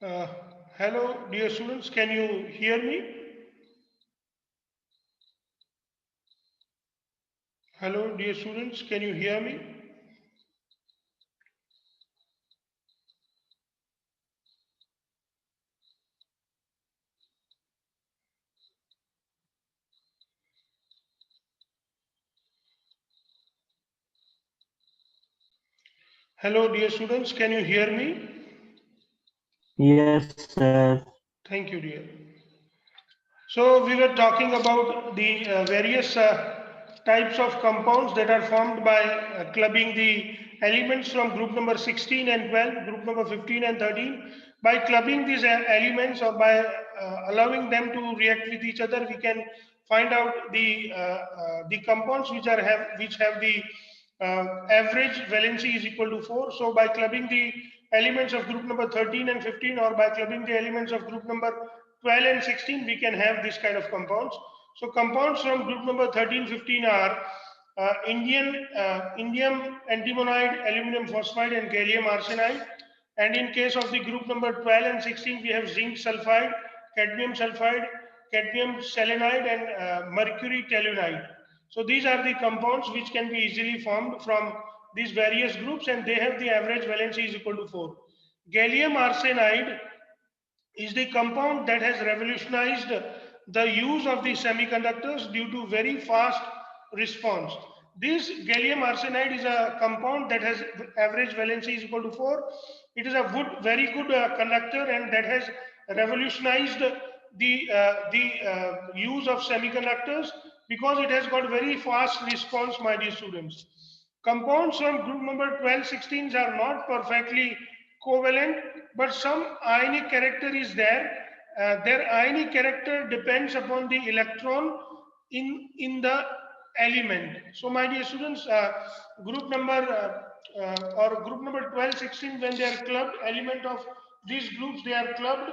Uh, Hello, dear students. Can you hear me? Hello, dear students. Can you hear me? Hello, dear students. Can you hear me? Yes, sir. Thank you, dear. So we were talking about the various types of compounds that are formed by clubbing the elements from group number 16 and 12, group number 15 and 13. By clubbing these elements or by allowing them to react with each other, we can find out the compounds which have the average valency is equal to 4. So by clubbing the elements of group number 13 and 15, or by clubbing the elements of group number 12 and 16, we can have this kind of compounds. So compounds from group number 13, 15 are indium antimonide, aluminum phosphide, and gallium arsenide. And in case of the group number 12 and 16, we have zinc sulfide, sulfide, cadmium selenide, and mercury telluride. So these are the compounds which can be easily formed from these various groups, and they have the average valency is equal to 4. Gallium arsenide is the compound that has revolutionized the use of the semiconductors due to very fast response. This gallium arsenide is a compound that has average valency is equal to 4. It is a very good conductor, and that has revolutionized the use of semiconductors because it has got very fast response, my dear students. Compounds from group number 12, 16 are not perfectly covalent, but some ionic character is there. Their ionic character depends upon the electron in the element. So, my dear students, group number or group number 12, 16, when they are clubbed, element of these groups they are clubbed,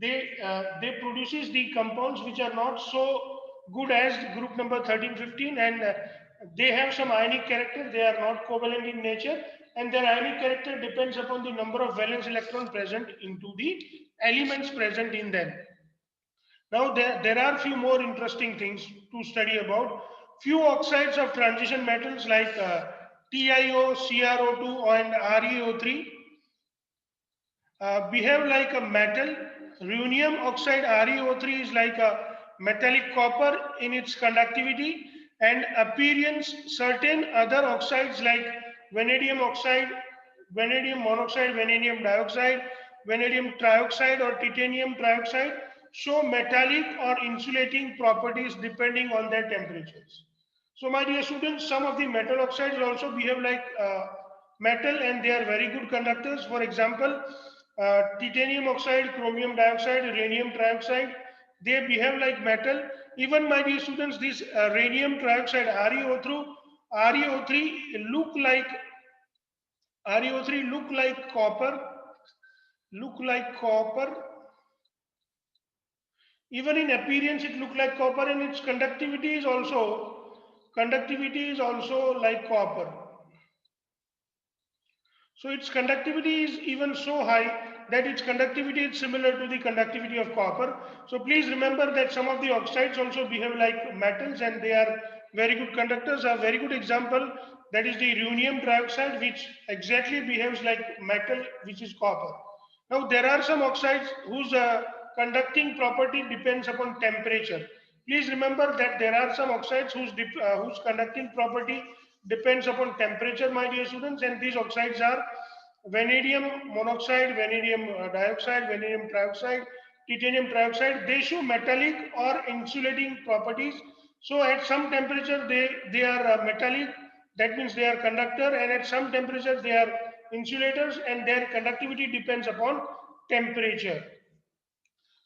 they produces the compounds which are not so good as group number 13, 15, and they have some ionic character. They are not covalent in nature, and their ionic character depends upon the number of valence electron present into the elements present in them. Now there are few more interesting things to study about. Few oxides of transition metals like TiO, CrO2 and ReO3 behave like a metal. Rhenium oxide ReO3 is like a metallic copper in its conductivity and appearance. Certain other oxides like vanadium oxide, vanadium monoxide, vanadium dioxide, vanadium trioxide or titanium trioxide show metallic or insulating properties depending on their temperatures. So my dear students, some of the metal oxides also behave like metal, and they are very good conductors. For example, titanium oxide, chromium dioxide, rhenium trioxide, they behave like metal. Even my dear students, this rhenium trioxide ReO3 look like copper. Even in appearance, it look like copper, and its conductivity is also like copper. So its conductivity is even so high that its conductivity is similar to the conductivity of copper. So please remember that some of the oxides also behave like metals, and they are very good conductors. A very good example, that is the rhenium trioxide, which exactly behaves like metal, which is copper. Now there are some oxides whose conducting property depends upon temperature. Please remember that there are some oxides whose conducting property depends upon temperature, my dear students, and these oxides are vanadium monoxide, vanadium dioxide, vanadium trioxide, titanium trioxide. They show metallic or insulating properties. So at some temperature they are metallic, that means they are conductor, and at some temperature they are insulators, and their conductivity depends upon temperature.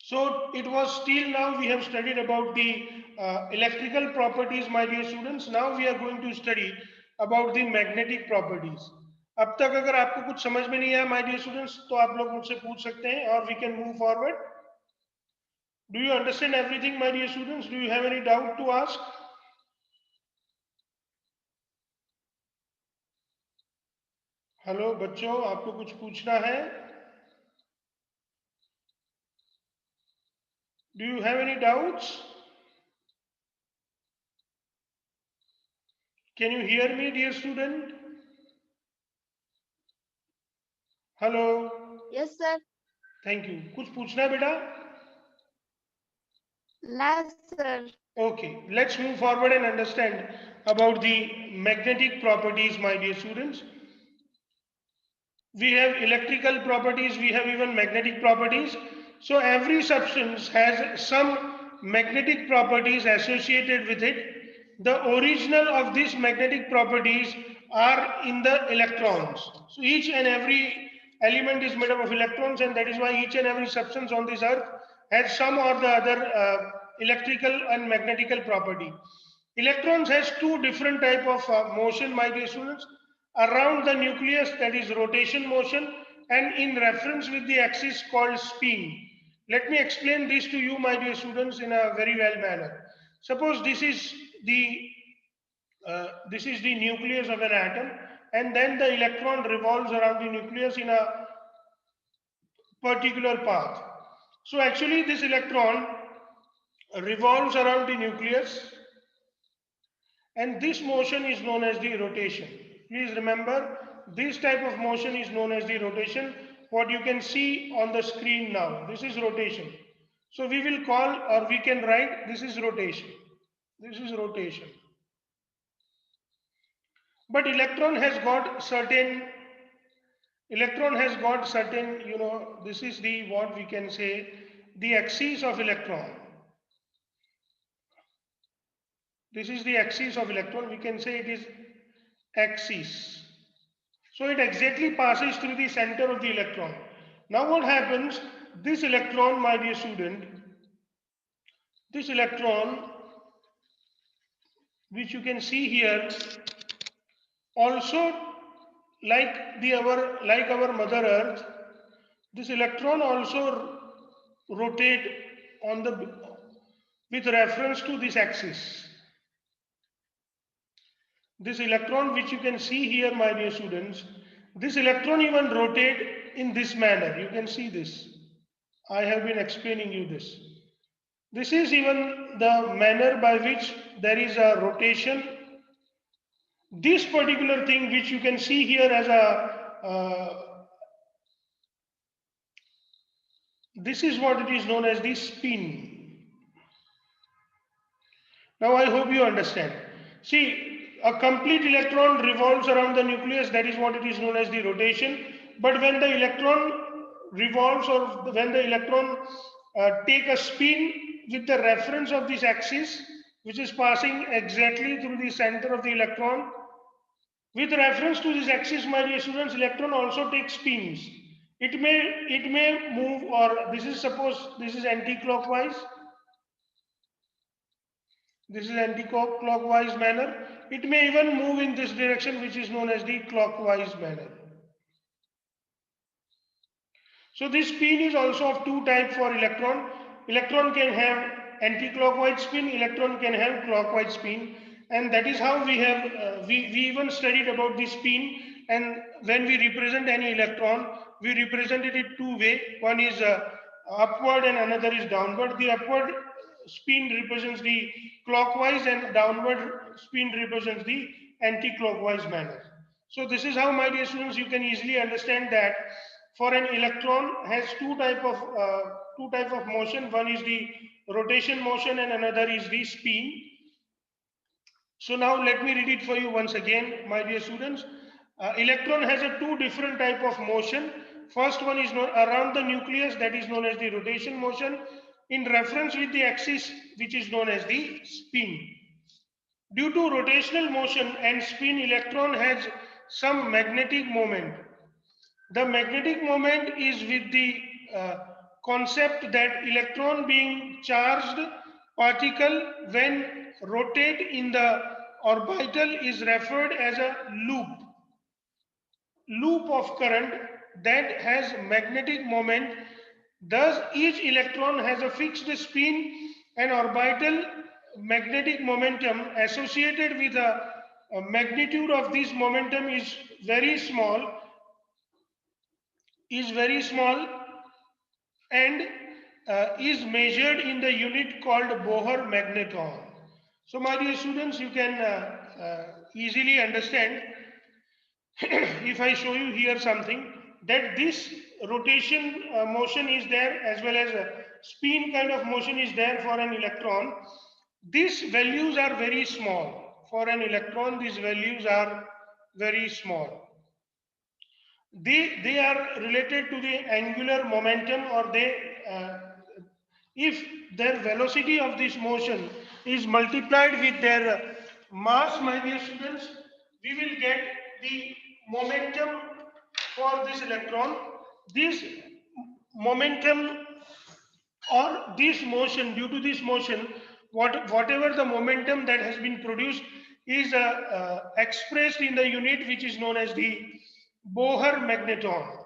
So it was till now we have studied about the electrical properties, my dear students. Now we are going to study about the magnetic properties. अब तक अगर आपको कुछ समझ में नहीं आया my dear students, तो आप लोग मुझसे पूछ सकते हैं और we can move forward. Do you understand everything my dear students? Do you have any doubt to ask? Hello बच्चों, आपको कुछ पूछना है? Do you have any doubts? Can you hear me, dear student? Hello. Yes, sir. Thank you. कुछ पूछना है बेटा? Yes, sir. Okay, let's move forward and understand about the magnetic properties, my dear students. We have electrical properties, we have even magnetic properties. So every substance has some magnetic properties associated with it. The original of these magnetic properties are in the electrons. So each and every element is made up of electrons, and that is why each and every substance on this earth has some or the other electrical and magnetical property. Electrons has two different type of motion, my dear students. Around the nucleus, that is rotation motion, and in reference with the axis called spin. Let me explain this to you, my dear students, in a very well manner. Suppose the this is the nucleus of an atom, and then the electron revolves around the nucleus in a particular path. So actually this electron revolves around the nucleus, and this motion is known as the rotation. Please remember, this type of motion is known as the rotation. What you can see on the screen now, this is rotation. So we will call, or we can write, this is rotation. This is rotation. But electron has got certain, this is the, what we can say, the axis of electron. This is the axis of electron. We can say it is axis. So it exactly passes through the center of the electron. Now what happens? This electron, my dear student, this electron, which you can see here, also like our Mother Earth, this electron also rotate on the with reference to this axis. This electron, which you can see here, my dear students, this electron even rotate in this manner. You can see this. I have been explaining you this. This is even the manner by which there is a rotation. This particular thing which you can see here as this is what it is known as the spin. Now I hope you understand. See, a complete electron revolves around the nucleus, that is what it is known as the rotation. But when the electron revolves, or when the electron take a spin with the reference of this axis, which is passing exactly through the center of the electron, with reference to this axis, my dear students, electron also takes spins. It may move, or this is, suppose this is anti-clockwise. This is anti-clockwise manner. It may even move in this direction, which is known as the clockwise manner. So this spin is also of two types for electron. Electron can have anti-clockwise spin, electron can have clockwise spin, and that is how we have we even studied about the spin. And when we represent any electron, we represented it two way. One is upward and another is downward. The upward spin represents the clockwise, and downward spin represents the anti-clockwise manner. So this is how, my dear students, you can easily understand that for an electron has two type of motion. One is the rotation motion and another is the spin. So now let me read it for you once again, my dear students. Electron has a two different type of motion. First one is known around the nucleus, that is known as the rotation motion, in reference with the axis, which is known as the spin. Due to rotational motion and spin, electron has some magnetic moment. The magnetic moment is with the concept that electron being charged particle when rotate in the orbital is referred as a loop of current that has magnetic moment. Thus each electron has a fixed spin and orbital magnetic momentum associated with a magnitude of this momentum is very small, and is measured in the unit called Bohr magneton. So my dear students, you can easily understand if I show you here something, that this rotation motion is there, as well as a spin kind of motion is there for an electron. These values are very small. For an electron, these values are very small. They are related to the angular momentum, or if their velocity of this motion is multiplied with their mass, my dear students, we will get the momentum for this electron. This momentum, or this motion, due to this motion, whatever the momentum that has been produced is expressed in the unit which is known as the Bohr magneton.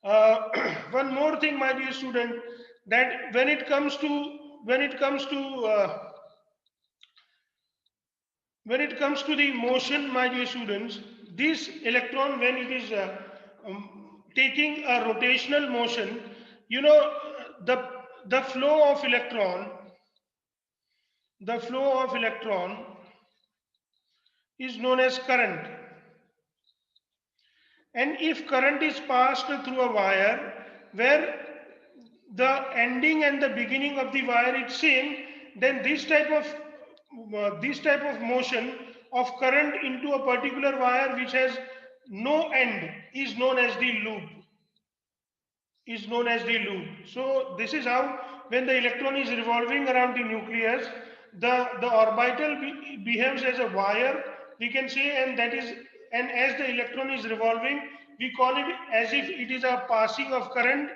Uh, one more thing, my dear student, that when it comes to the motion, my dear students, this electron, when it is taking a rotational motion, you know, the the flow of electron, the flow of electron is known as current. And if current is passed through a wire where the ending and the beginning of the wire is same, then this type of motion of current into a particular wire which has no end is known as the loop. So this is how, when the electron is revolving around the nucleus, the orbital behaves as a wire, we can say, and as the electron is revolving, we call it as if it is a passing of current,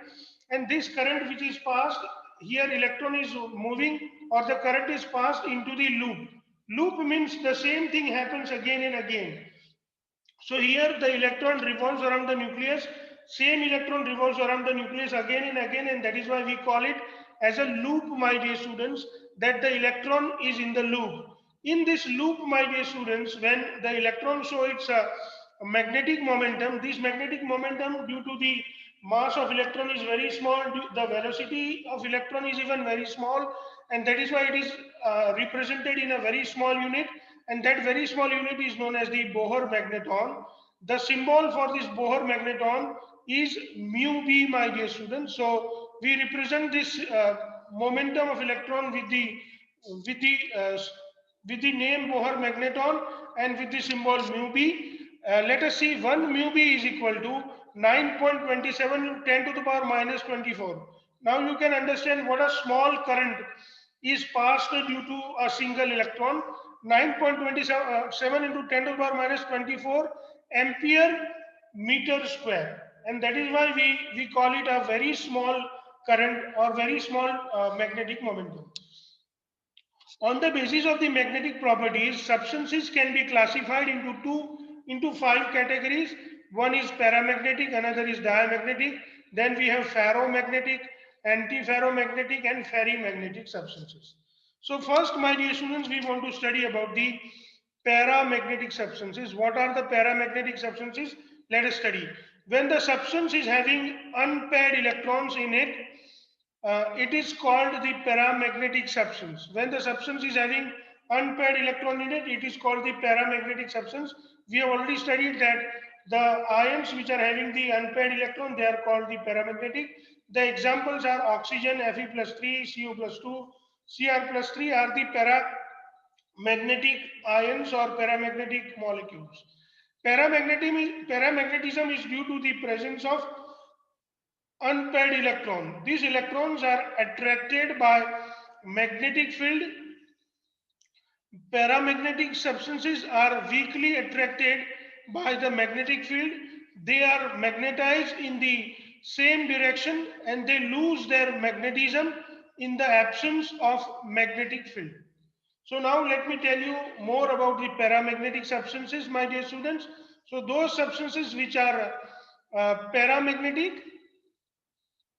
and this current which is passed, here electron is moving, or the current is passed into the loop. Loop means the same thing happens again and again. So here the electron revolves around the nucleus, same electron revolves around the nucleus again and again, and that is why we call it as a loop, my dear students, that the electron is in the loop. In this loop, my dear students, when the electron shows its magnetic momentum, this magnetic momentum, due to the mass of electron, is very small, the velocity of electron is even very small, and that is why it is represented in a very small unit, and that very small unit is known as the Bohr magneton. The symbol for this Bohr magneton is mu b, my dear students. So we represent this momentum of electron with the uh, with the name Bohr magneton and with the symbol mu b. Let us see, 1 mu b is equal to 9.27 10 to the power minus 24. Now you can understand what a small current is passed due to a single electron. 9.27 into 10 to the power minus 24 ampere meter square, and that is why we call it a very small current, or very small magnetic momentum. On the basis of the magnetic properties, substances can be classified into five categories. One is paramagnetic, another is diamagnetic. Then we have ferromagnetic, antiferromagnetic, and ferrimagnetic substances. So first, my dear students, we want to study about the paramagnetic substances. What are the paramagnetic substances? Let us study. When the substance is having unpaired electrons in it, it is called the paramagnetic substance. When the substance is having unpaired electron in it, it is called the paramagnetic substance. We have already studied that the ions which are having the unpaired electron, they are called the paramagnetic. The examples are oxygen, Fe plus 3, Cu plus 2, Cr plus 3 are the paramagnetic ions or paramagnetic molecules. Paramagnetism is due to the presence of unpaired electron. These electrons are attracted by magnetic field. Paramagnetic substances are weakly attracted by the magnetic field. They are magnetized in the same direction, and they lose their magnetism in the absence of magnetic field. So now let me tell you more about the paramagnetic substances, my dear students. So those substances which are paramagnetic,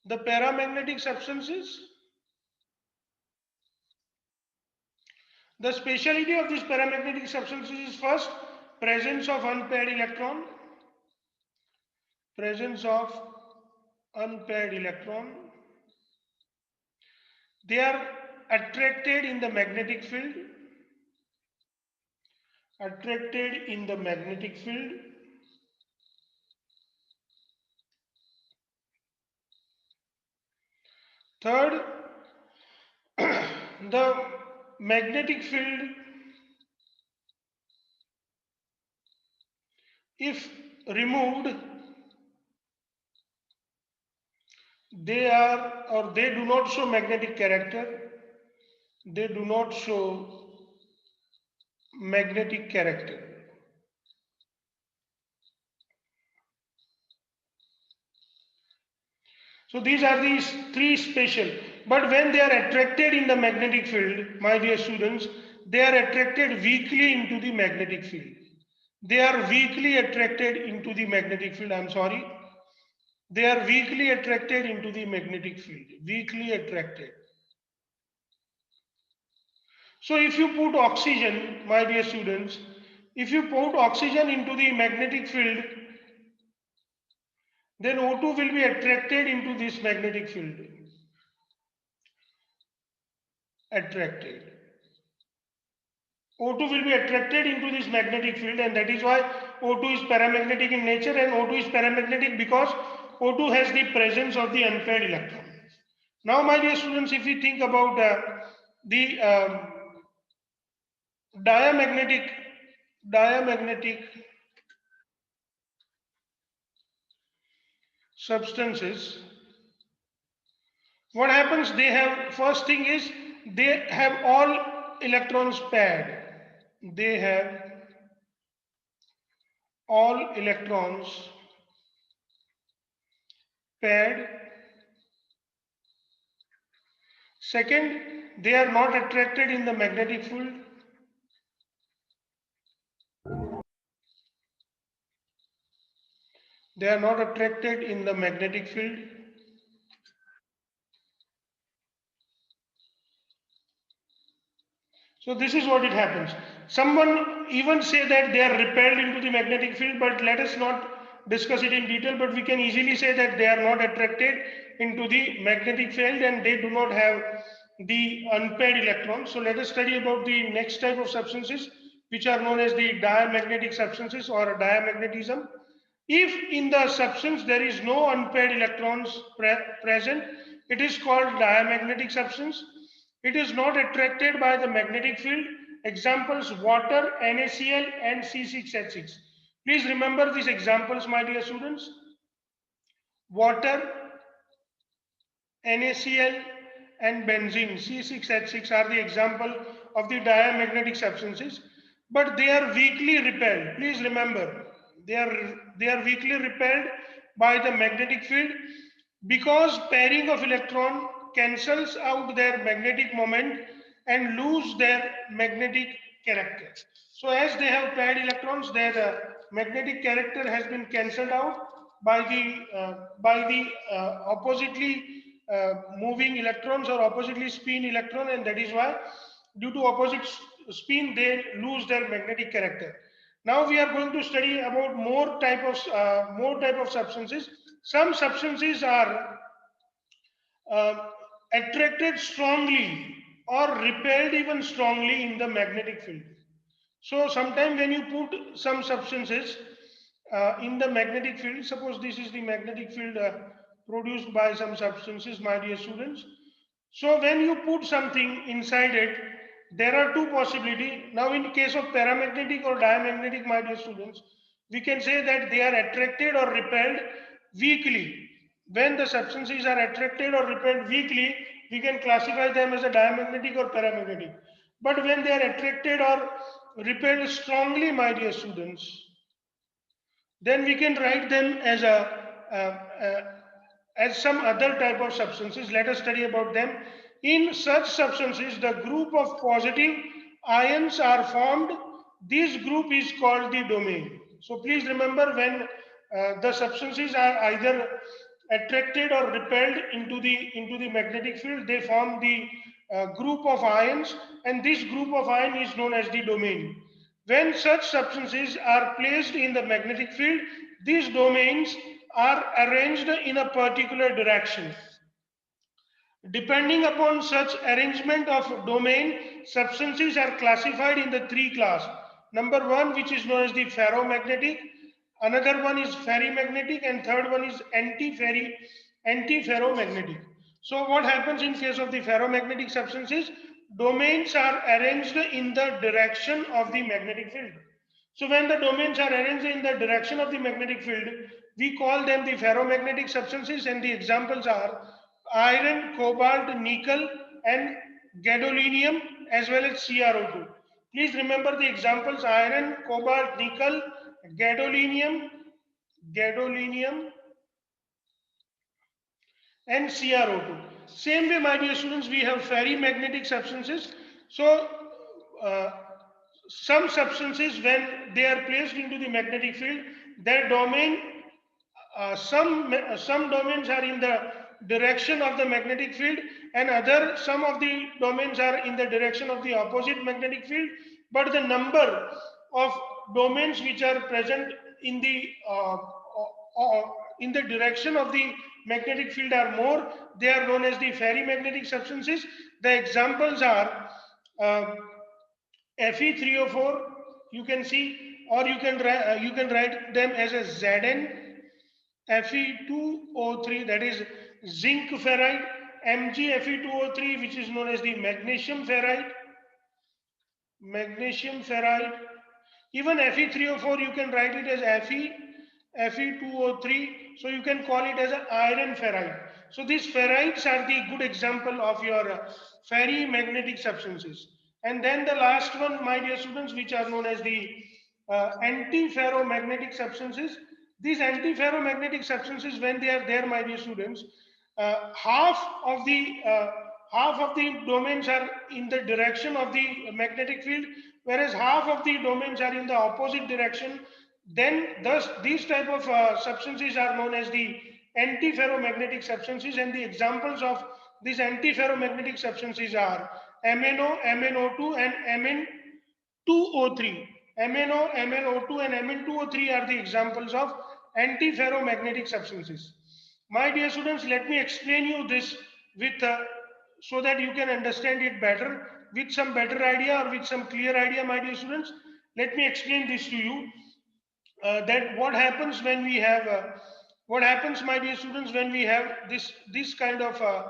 the paramagnetic substances, the speciality of these paramagnetic substances is first, presence of unpaired electron, presence of unpaired electron. They are attracted in the magnetic field. Attracted in the magnetic field. Third, the magnetic field, if removed, they are or they do not show magnetic character. They do not show magnetic character. So these are these three special. But when they are attracted in the magnetic field, my dear students, they are attracted weakly into the magnetic field. They are weakly attracted into the magnetic field. I'm sorry. They are weakly attracted into the magnetic field. Weakly attracted. So if you put oxygen, my dear students, if you put oxygen into the magnetic field, then O2 will be attracted into this magnetic field. Attracted. O2 will be attracted into this magnetic field, and that is why O2 is paramagnetic in nature, and O2 is paramagnetic because O2 has the presence of the unpaired electron. Now, my dear students, if we think about the diamagnetic substances, what happens? They have, first thing is they have all electrons paired. They have all electrons paired. Second, they are not attracted in the magnetic field. They are not attracted in the magnetic field. So this is what it happens. Someone even say that they are repelled into the magnetic field, but let us not discuss it in detail, but we can easily say that they are not attracted into the magnetic field and they do not have the unpaired electrons. So let us study about the next type of substances, which are known as the diamagnetic substances or diamagnetism. If in the substance there is no unpaired electrons present, it is called diamagnetic substance. It is not attracted by the magnetic field. Examples: water, NaCl and C6H6. Please remember these examples, my dear students. Water, NaCl and benzene, C6H6 are the example of the diamagnetic substances, but they are weakly repelled. Please remember, they are weakly repelled by the magnetic field because pairing of electron cancels out their magnetic moment and lose their magnetic character. So as they have paired electrons, their magnetic character has been cancelled out by the oppositely moving electrons or oppositely spin electron, and that is why due to opposite spin they lose their magnetic character. Now we are going to study about more type of substances. Some substances are uh, attracted strongly or repelled even strongly in the magnetic field. So sometime when you put some substances in the magnetic field, suppose this is the magnetic field produced by some substances, my dear students. So when you put something inside it, there are two possibilities. Now in case of paramagnetic or diamagnetic, my dear students, we can say that they are attracted or repelled weakly. When the substances are attracted or repelled weakly, we can classify them as a diamagnetic or paramagnetic. But when they are attracted or repelled strongly, my dear students, then we can write them as as some other type of substances. Let us study about them. In such substances, the group of positive ions are formed. This group is called the domain. So please remember, when the substances are either attracted or repelled into the magnetic field, they form the group of ions, and this group of ion is known as the domain. When such substances are placed in the magnetic field, these domains are arranged in a particular direction. Depending upon such arrangement of domain, substances are classified in the three class. Number one, which is known as the ferromagnetic, another one is ferrimagnetic, and third one is antiferromagnetic. So what happens in case of the ferromagnetic substances? Domains are arranged in the direction of the magnetic field. So when the domains are arranged in the direction of the magnetic field, we call them the ferromagnetic substances, and the examples are iron, cobalt, nickel, and gadolinium, as well as CrO2. Please remember the examples: iron, cobalt, nickel, gadolinium, and CrO2. Same way, my dear students, we have ferrimagnetic substances. So, uh, some substances, when they are placed into the magnetic field, their domain, some domains are in the direction of the magnetic field, and some of the domains are in the direction of the opposite magnetic field. But the number of domains which are present in the direction of the magnetic field are more. They are known as the ferrimagnetic substances. The examples are Fe3O4, you can see, or you can write them as a Zn. Fe2O3, that is zinc ferrite. MgFe2O3, which is known as the magnesium ferrite. Even Fe3O4, you can write it as Fe2O3. So you can call it as an iron ferrite. So these ferrites are the good example of your ferrimagnetic substances. And then the last one, my dear students, which are known as the antiferromagnetic substances. These antiferromagnetic substances, when they are there, my dear students, uh, half of the uh, half of the domains are in the direction of the magnetic field, whereas half of the domains are in the opposite direction. Then thus these type of substances are known as the antiferromagnetic substances, and the examples of these antiferromagnetic substances are MnO, MnO2, and Mn2O3. MnO, MnO2, and Mn2O3 are the examples of antiferromagnetic substances. My dear students, let me explain you this with so that you can understand it better, with some better idea or with some clear idea, my dear students. Let me explain this to you. That what happens when we have what happens, my dear students, when we have this kind of uh,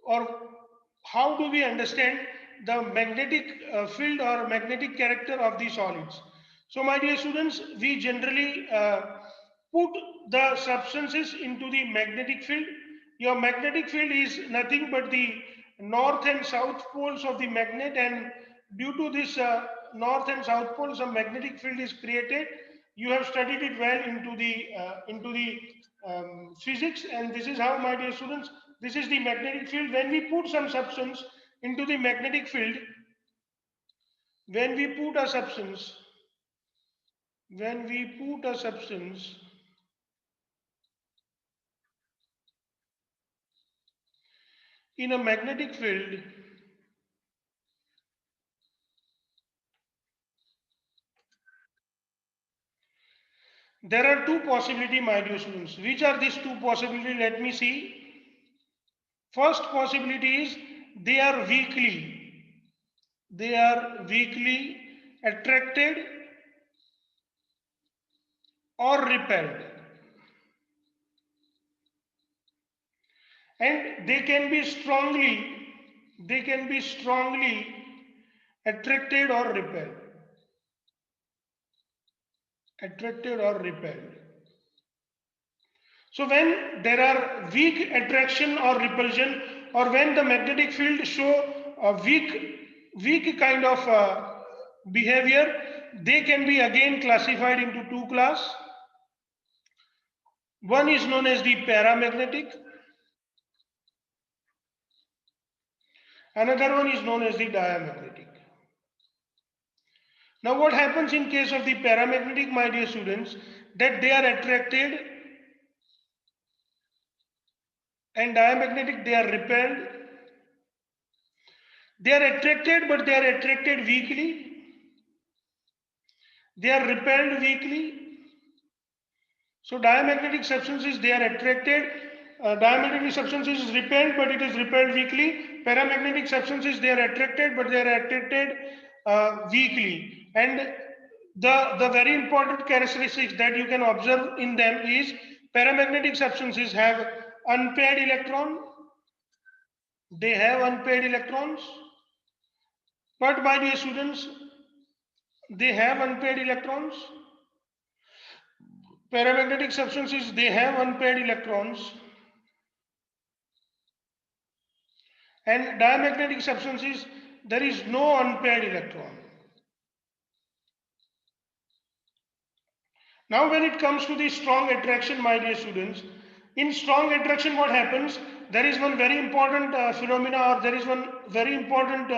or how do we understand the magnetic field or magnetic character of the solids. So my dear students, we generally put the substances into the magnetic field. Your magnetic field is nothing but the north and south poles of the magnet, and due to this north and south poles, a magnetic field is created. You have studied it well into the physics, and this is how, my dear students, this is the magnetic field. When we put some substance into the magnetic field, when we put a substance, when we put a substance in a magnetic field, there are two possibilities, my dear students. Which are these two possibilities? Let me see. First possibility is they are weakly attracted or repelled, and they can be strongly attracted or repelled. So when there are weak attraction or repulsion, or when the magnetic field show a weak kind of behavior, they can be again classified into two class. One is known as the paramagnetic, another one is known as the diamagnetic. Now what happens in case of the paramagnetic, my dear students, that they are attracted, and diamagnetic they are repelled. They are attracted, but they are attracted weakly. They are repelled weakly. So diamagnetic substances, they are attracted Diamagnetic substances is repelled, but it is repelled weakly. Paramagnetic substances, they are attracted, but they are attracted weakly. And the very important characteristics that you can observe in them is paramagnetic substances have unpaired electron. They have unpaired electrons. But my dear students, they have unpaired electrons. Paramagnetic substances, they have unpaired electrons. And diamagnetic substances, there is no unpaired electron. Now when it comes to the strong attraction, my dear students, in strong attraction what happens? There is one very important phenomena, or there is one very important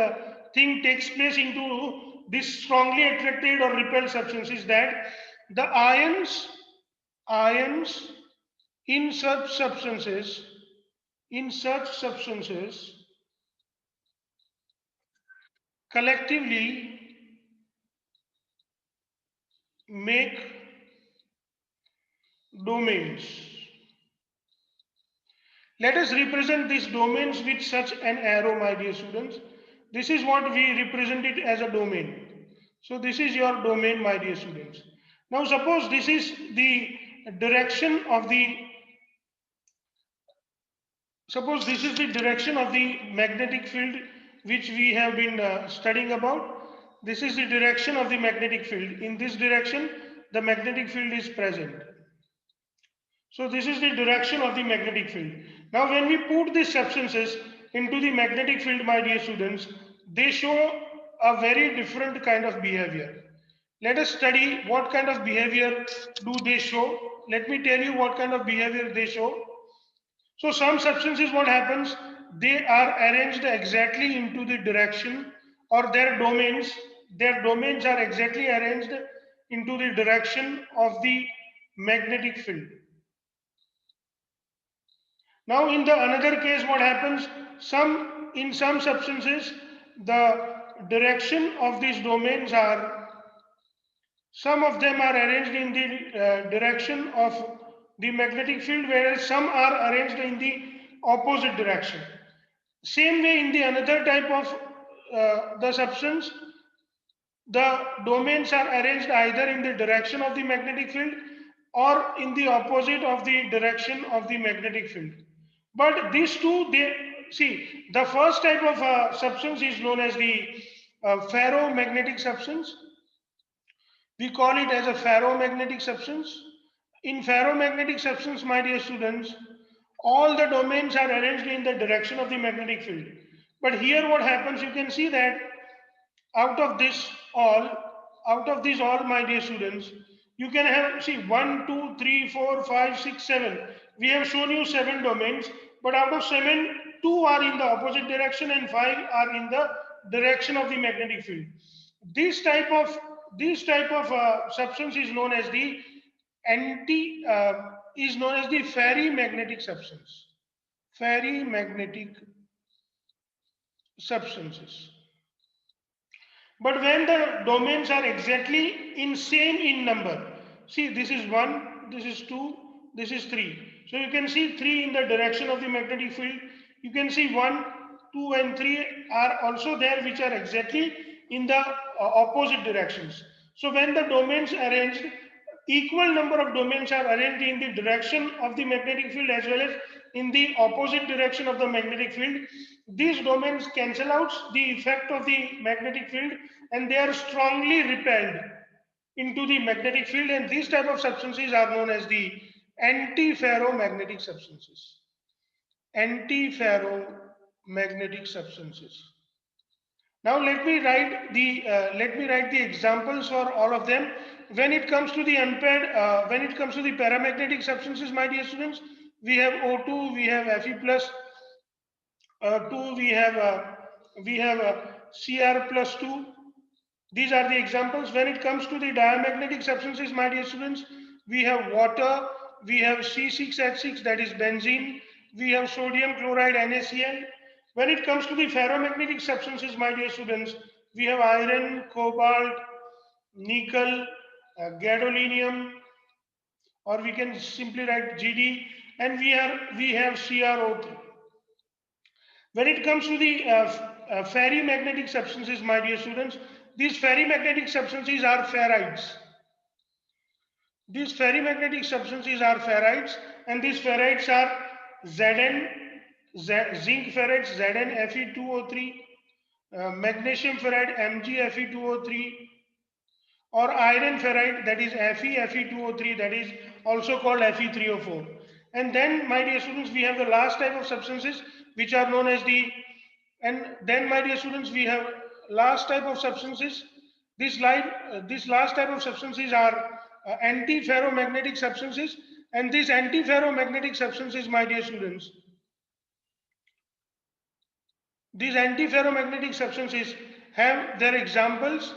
thing takes place into this strongly attracted or repelled substances, that the ions in such substances collectively make domains. Let us represent these domains with such an arrow, my dear students. This is what we represent it as a domain. So this is your domain, my dear students. Now suppose this is the direction of the magnetic field which we have been studying about. This is the direction of the magnetic field. In this direction, the magnetic field is present. So this is the direction of the magnetic field. Now when we put these substances into the magnetic field, my dear students, they show a very different kind of behavior. Let us study what kind of behavior do they show. Let me tell you what kind of behavior they show. So some substances, what happens? They are arranged exactly into the direction, or their domains are exactly arranged into the direction of the magnetic field. Now in the another case, what happens? In some substances, the direction of these domains are, some of them are arranged in the direction of the magnetic field, whereas some are arranged in the opposite direction. Same way in the another type of the substance, the domains are arranged either in the direction of the magnetic field or in the opposite of the direction of the magnetic field. But these two, they see, the first type of substance is known as the ferromagnetic substance. We call it as a ferromagnetic substance. In ferromagnetic substance, my dear students, all the domains are arranged in the direction of the magnetic field. But here what happens, you can see that out of these all, my dear students, you can have, see, 1, 2, 3, 4, 5, 6, 7. We have shown you 7 domains, but out of 7, 2 are in the opposite direction and 5 are in the direction of the magnetic field. This type of substance is known as the ferrimagnetic substance. Ferrimagnetic substances. But when the domains are exactly same in number, see, this is 1, this is 2, this is 3. So you can see 3 in the direction of the magnetic field. You can see 1, 2 and 3 are also there, which are exactly in the opposite directions. So when the domains arranged, equal number of domains are arranged in the direction of the magnetic field as well as in the opposite direction of the magnetic field. These domains cancel out the effect of the magnetic field and they are strongly repelled into the magnetic field, and these type of substances are known as the antiferromagnetic substances. Antiferromagnetic substances. Now let me write the examples for all of them. When it comes to the paramagnetic substances, my dear students, we have O2, we have Fe plus 2, we have Cr plus 2. These are the examples. When it comes to the diamagnetic substances, my dear students, we have water, we have C6H6, that is benzene, we have sodium chloride NaCl. When it comes to the ferromagnetic substances, my dear students, we have iron, cobalt, nickel, gadolinium, or we can simply write Gd. and we have CrO3. When it comes to the ferrimagnetic substances, my dear students, these ferrimagnetic substances are ferrites. These ferrimagnetic substances are ferrites, and these ferrites are Zn, zinc ferrites Zn Fe2O3, magnesium ferrite Mg Fe2O3, or iron ferrite, that is Fe Fe2O3, that is also called Fe3O4. And then, my dear students, we have the last type of substances which are known as the, and then, my dear students, we have last type of substances. This last type of substances are antiferromagnetic substances, and these antiferromagnetic substances, my dear students, these antiferromagnetic substances have their examples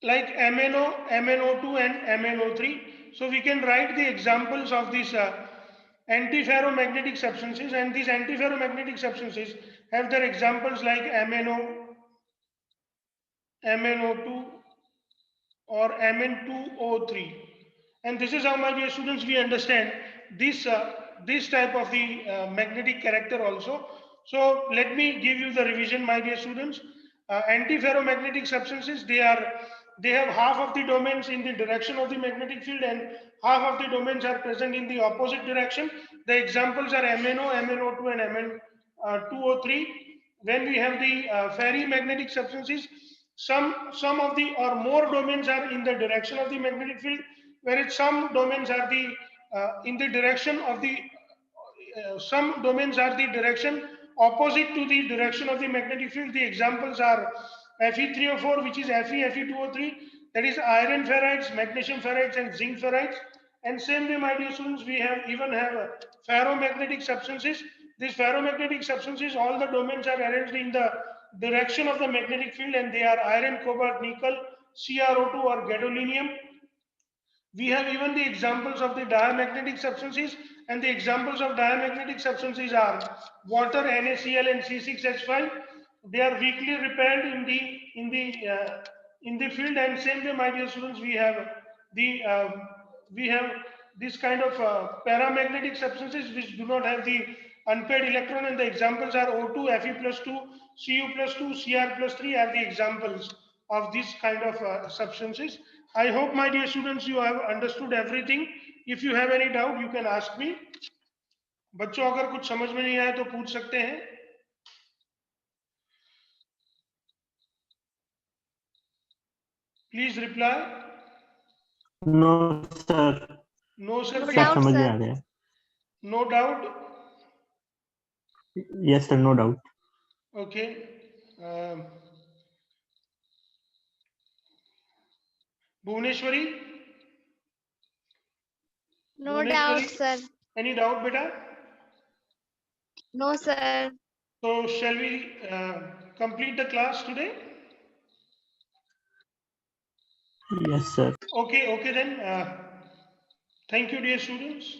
like MnO, MnO2 and MnO3. So we can write the examples of these antiferromagnetic substances, and these antiferromagnetic substances have their examples like MnO, MnO2 or Mn2O3. And this is how, my dear students, we understand this this type of the magnetic character also. So let me give you the revision, my dear students. Antiferromagnetic substances, they have half of the domains in the direction of the magnetic field, and half of the domains are present in the opposite direction. The examples are MnO, MnO2 and Mn2O3. When we have the ferrimagnetic substances, some of the or more domains are in the direction of the magnetic field, whereas some domains are the in the direction of the some domains are the direction opposite to the direction of the magnetic field. The examples are Fe3O4, which is Fe Fe2O3, that is iron ferrites, magnesium ferrites, and zinc ferrites. And same way, my dear students, we have ferromagnetic substances. These ferromagnetic substances, all the domains are arranged in the direction of the magnetic field, and they are iron, cobalt, nickel, CrO2 or gadolinium. We have even the examples of the diamagnetic substances, and the examples of diamagnetic substances are water, NaCl and C6H5. They are weakly repelled in the field, and same way, my dear students, we have this kind of paramagnetic substances which do not have the unpaired electron, and the examples are O2, Fe+2, Cu+2, Cr+3 are the examples of this kind of substances. I hope, my dear students, you have understood everything. If you have any doubt, you can ask me. बच्चों अगर कुछ समझ में नहीं आए तो पूछ सकते हैं. Please reply. No, sir. No, sir. No क्या? doubt, समझ में sir. आ गया. No doubt. Yes, sir. No doubt. Okay. Bhuvneshwari. No doubt, sir. Any doubt, beta? No, sir. So shall we complete the class today? Yes, sir. Okay then. Thank you, dear students.